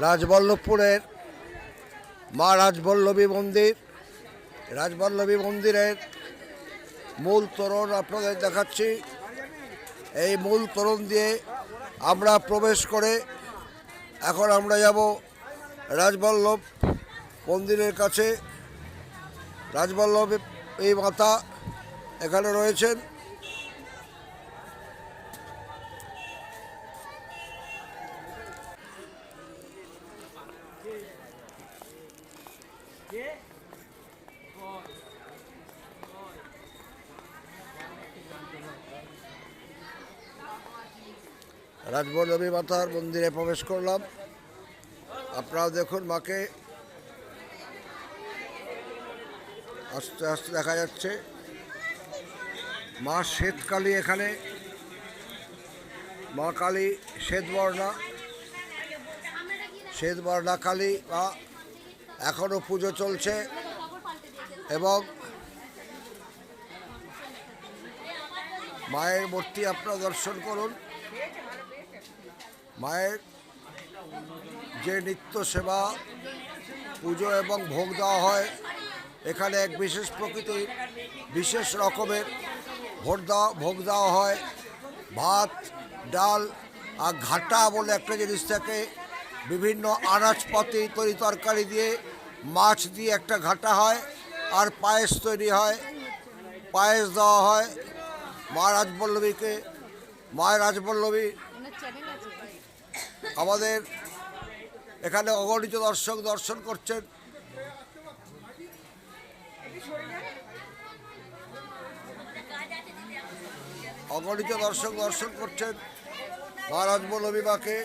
রাজবল্লভপুরের মা রাজবল্লভী মন্দির, রাজবল্লভী মন্দিরের মূল তোরণ আপনাদের দেখাচ্ছি। এই মূল তোরণ দিয়ে আমরা প্রবেশ করে এখন আমরা যাব রাজবল্লভ মন্দিরের কাছে। রাজবল্লভ এই মাতা এখানে রয়েছেন। রাজবল্লভী মাতার মন্দিরে প্রবেশ করলাম। আপনারা দেখুন মাকে আস্তে আস্তে দেখা যাচ্ছে। মা শ্বেতকালী, এখানে মা কালী শ্বেতবর্ণা কালী বা এখনও পুজো চলছে। এবং মায়ের মূর্তি আপনারা দর্শন করুন। মায়ের যে নিত্য সেবা, পুজো এবং ভোগ দেওয়া হয়, এখানে এক বিশেষ প্রকৃতির বিশেষ রকমের ভোগ দেওয়া হয়। ভাত, ডাল আর ঘাটা বলে একটা জিনিস থাকে, বিভিন্ন আনাজপাতি তরি তরকারি দিয়ে, মাছ দিয়ে একটা ঘাটা হয়, আর পায়েস তৈরি হয়, পায়েস দেওয়া হয় মা রাজবল্লভীকে। মায়ের রাজবল্লভী আমাদের এখানে অগণিত দর্শক দর্শন করছেন। অগণিত দর্শক দর্শন করছেন মা রাজবল্লভী মাকে।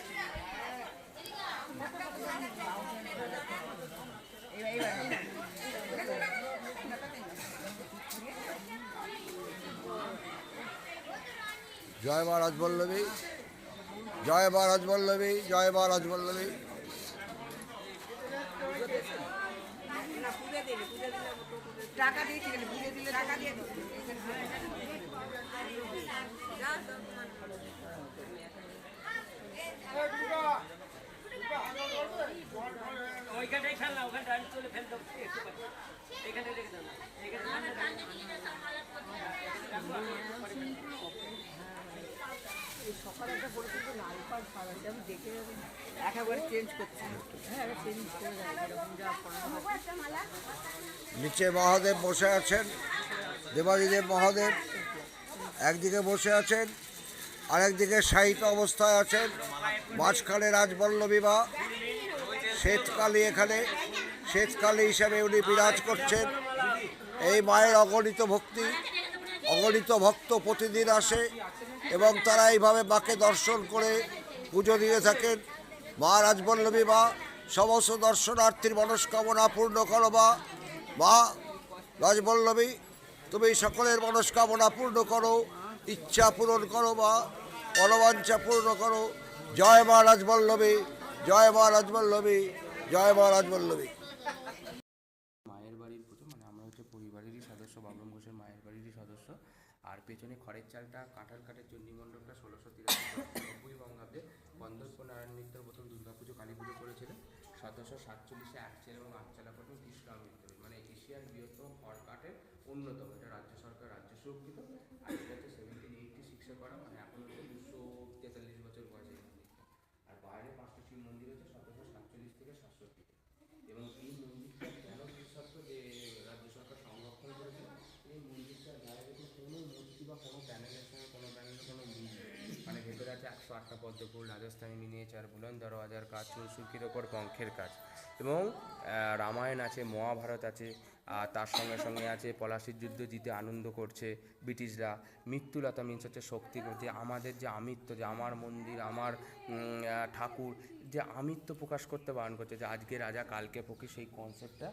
জয় মা রাজবল্লভী, জয় মা রাজবল্লভী, জয় মা রাজবল্লভী। টাকা দিয়ে টাকা দিয়ে ওইখানটাই খেলনা, ওখানটা আমি চলে ফেলতাম, এখানে রেখে দাও, সকালে একটা পরিচিত লাল পাড় ছাড়া আমি দেখে একেবারে চেঞ্জ করছি। হ্যাঁ, চেঞ্জ করে নিচে মহাদেব বসে আছেন, দেবাদিদেব মহাদেব একদিকে বসে আছেন, আরেকদিকে শায়িত অবস্থায় আছেন। মাঝখানে রাজবল্লভী মা শ্বেতকালী, এখানে শ্বেতকালী হিসাবে উনি বিরাজ করছেন। এই মায়ের অগণিত ভক্ত প্রতিদিন আসে এবং তারা এইভাবে মাকে দর্শন করে পুজো দিয়ে থাকেন। মা রাজবল্লভী মা সমস্ত দর্শনার্থীর মনস্কামনা পূর্ণ করো। মা রাজবল্লভী, তুমি সকলের মনস্কামনা পূর্ণ করো, ইচ্ছা পূরণ করো, মা মনোবাঞ্ছা পূর্ণ করো। জয় মা রাজবল্লভী, জয় মা রাজবল্লভী, জয় মা রাজবল্লভী। মায়ের বাড়ির পুজো, মানে আমরা হচ্ছে পরিবারেরই সদস্য, বাবলুম ঘোষের মায়ের বাড়িরই সদস্য। আর পেছনে খড়ের চালটা, কাঁঠাল কাঠের চণ্ডীমণ্ডপটা 1693 বঙ্গাব্দে কন্দর্প নারায়ণ মিত্র প্রথম দুর্গাপুজো কালী পুজো করেছিলেন। 1747 একচেল এবং আটচালা প্রথম কৃষ্ণ মিত্র, মানে এশিয়ার বৃহত্তম খড় কাঠের অন্যতম। এটা রাজ্য সরকার রাজ্য সুরক্ষিত। আর এটা হচ্ছে 1786 করা, মানে এখন হচ্ছে 243 বছর বয়সে। আর বাইরে 5টা শিব মন্দির হচ্ছে 1747 থেকে 67। এবং এই মন্দিরটা কেন বিশেষত্ব যে রাজ্য সরকার সংরক্ষণ করেছে, এই মন্দিরটার গায়ে যদি কোনো মূর্তি বা কোনো প্যানেলের সঙ্গে কোনো প্যানেলের কোনো মিল নেই। মানে ভেতরে আছে 108টা পদ্মফুল, রাজস্থানী মিনিয়েচার, বুলন দরওয়াজার কাজ, চুরসুরকির ওপর পঙ্খের কাজ, এবং রামায়ণ আছে, মহাভারত আছে। আর তার সঙ্গে সঙ্গে আছে পলাশির যুদ্ধ জিতে আনন্দ করছে ব্রিটিশরা। মৃত্যুলতা মিন্স হচ্ছে শক্তি, যে আমাদের যে আমিত্ব, যে আমার মন্দির, আমার ঠাকুর, যে আমিত্ব প্রকাশ করতে বারণ করছে, যে আজকে রাজা কালকে ফকির, সেই কনসেপ্টটা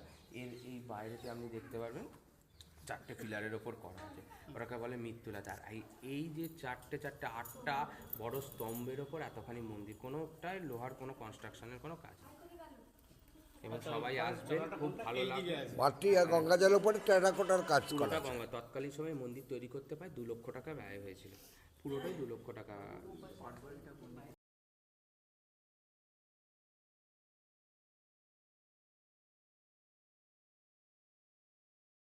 এই বাইরেতে আপনি দেখতে পারবেন 4টে পিলারের ওপর করা আছে। ওটাকে বলে মৃত্যুলতা। আর এই যে 8টা বড় স্তম্ভের ওপর এতখানি মন্দির, কোনোটাই লোহার কোনো কনস্ট্রাকশনের কোনো কাজ নেই। এবং সবাই আসবেন, খুব ভালো লাগবে। মাটি আর গঙ্গা জলের উপরে টেরাকোটার কাজ করা। গঙ্গা তৎকালীন সময় মন্দির তৈরি করতে প্রায় 2 লক্ষ টাকা ব্যয় হয়েছিল, পুরোটাই 2 লক্ষ টাকা